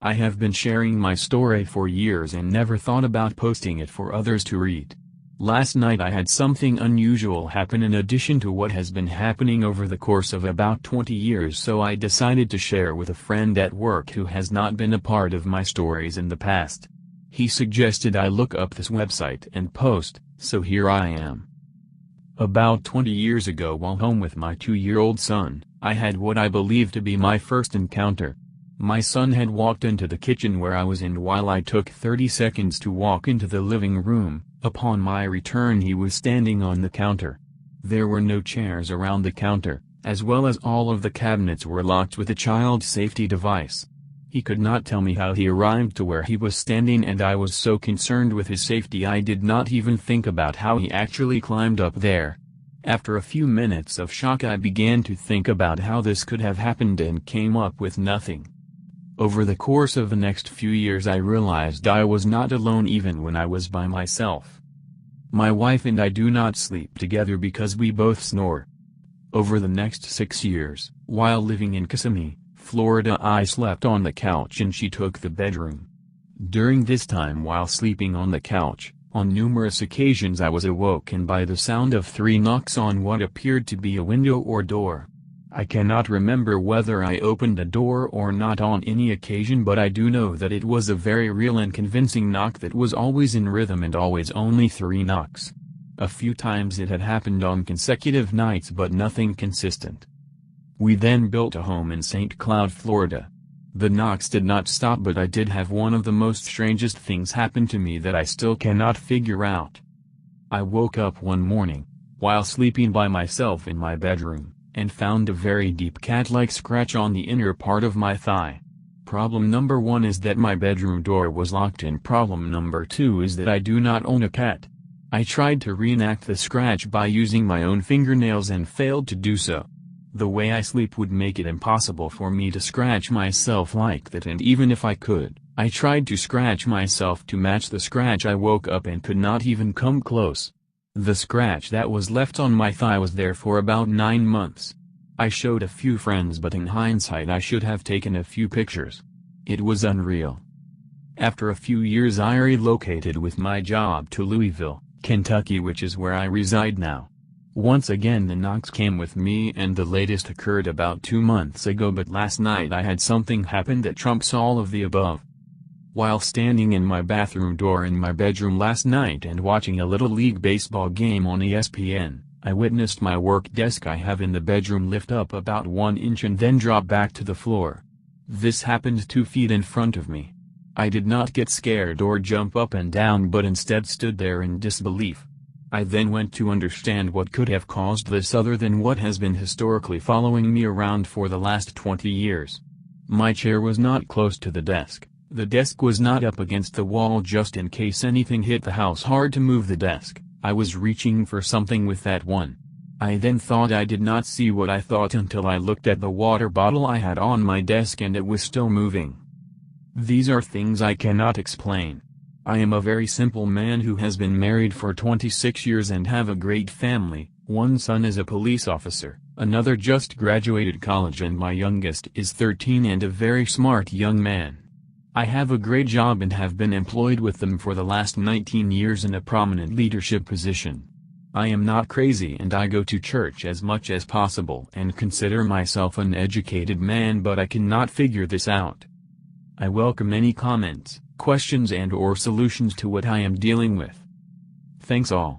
I have been sharing my story for years and never thought about posting it for others to read. Last night I had something unusual happen in addition to what has been happening over the course of about 20 years, so I decided to share with a friend at work who has not been a part of my stories in the past. He suggested I look up this website and post, so here I am. About 20 years ago, while home with my 2-year-old son, I had what I believe to be my first encounter. My son had walked into the kitchen where I was, and while I took 30 seconds to walk into the living room, upon my return he was standing on the counter. There were no chairs around the counter, as well as all of the cabinets were locked with a child safety device. He could not tell me how he arrived to where he was standing, and I was so concerned with his safety I did not even think about how he actually climbed up there. After a few minutes of shock I began to think about how this could have happened and came up with nothing. Over the course of the next few years I realized I was not alone even when I was by myself. My wife and I do not sleep together because we both snore. Over the next 6 years, while living in Kissimmee, Florida, I slept on the couch and she took the bedroom. During this time, while sleeping on the couch, on numerous occasions I was awoken by the sound of 3 knocks on what appeared to be a window or door. I cannot remember whether I opened the door or not on any occasion, but I do know that it was a very real and convincing knock that was always in rhythm and always only 3 knocks. A few times it had happened on consecutive nights, but nothing consistent. We then built a home in St. Cloud, Florida. The knocks did not stop, but I did have one of the most strangest things happen to me that I still cannot figure out. I woke up one morning, while sleeping by myself in my bedroom, and found a very deep cat-like scratch on the inner part of my thigh. Problem number 1 is that my bedroom door was locked, and problem number 2 is that I do not own a cat. I tried to reenact the scratch by using my own fingernails and failed to do so. The way I sleep would make it impossible for me to scratch myself like that, and even if I could, I tried to scratch myself to match the scratch. I woke up and could not even come close. The scratch that was left on my thigh was there for about 9 months. I showed a few friends, but in hindsight I should have taken a few pictures. It was unreal. After a few years I relocated with my job to Louisville, Kentucky, which is where I reside now. Once again the knocks came with me, and the latest occurred about 2 months ago, but last night I had something happen that trumps all of the above. While standing in my bathroom door in my bedroom last night and watching a Little League baseball game on ESPN, I witnessed my work desk I have in the bedroom lift up about 1 inch and then drop back to the floor. This happened 2 feet in front of me. I did not get scared or jump up and down, but instead stood there in disbelief. I then went to understand what could have caused this other than what has been historically following me around for the last 20 years. My chair was not close to the desk. The desk was not up against the wall just in case anything hit the house hard to move the desk. I was reaching for something with that one. I then thought I did not see what I thought until I looked at the water bottle I had on my desk and it was still moving. These are things I cannot explain. I am a very simple man who has been married for 26 years and have a great family. One son is a police officer, another just graduated college, and my youngest is 13 and a very smart young man. I have a great job and have been employed with them for the last 19 years in a prominent leadership position. I am not crazy and I go to church as much as possible and consider myself an educated man, but I cannot figure this out. I welcome any comments, questions and/or solutions to what I am dealing with. Thanks all.